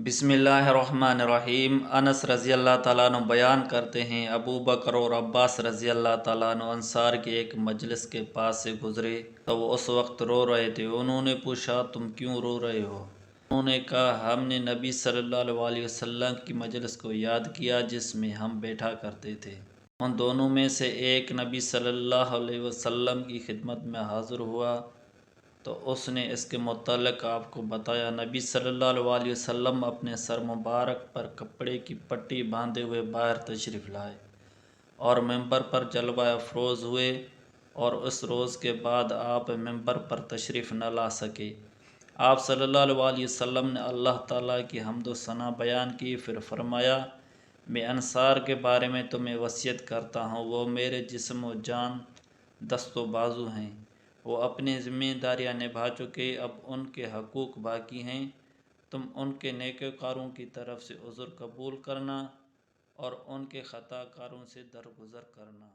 بسم اللہ الرحمن الرحیم۔ انس رضی اللہ تعالیٰ عنہ بیان کرتے ہیں، ابو بکر اور عباس رضی اللہ تعالیٰ عنہ انصار کے ایک مجلس کے پاس سے گزرے تو وہ اس وقت رو رہے تھے۔ انہوں نے پوچھا، تم کیوں رو رہے ہو؟ انہوں نے کہا، ہم نے نبی صلی اللہ علیہ وسلم کی مجلس کو یاد کیا جس میں ہم بیٹھا کرتے تھے۔ ان دونوں میں سے ایک نبی صلی اللہ علیہ وسلم کی خدمت میں حاضر ہوا تو اس نے اس کے متعلق آپ کو بتایا۔ نبی صلی اللہ علیہ وسلم اپنے سر مبارک پر کپڑے کی پٹی باندھے ہوئے باہر تشریف لائے اور ممبر پر جلوہ افروز ہوئے، اور اس روز کے بعد آپ ممبر پر تشریف نہ لا سکے۔ آپ صلی اللہ علیہ وسلم نے اللہ تعالیٰ کی حمد و ثنا بیان کی، پھر فرمایا، میں انصار کے بارے میں تمہیں وصیت کرتا ہوں، وہ میرے جسم و جان، دست و بازو ہیں۔ وہ اپنی ذمہ داریاں نبھا چکے، اب ان کے حقوق باقی ہیں۔ تم ان کے نیکوکاروں کی طرف سے عذر قبول کرنا اور ان کے خطا کاروں سے درگزر کرنا۔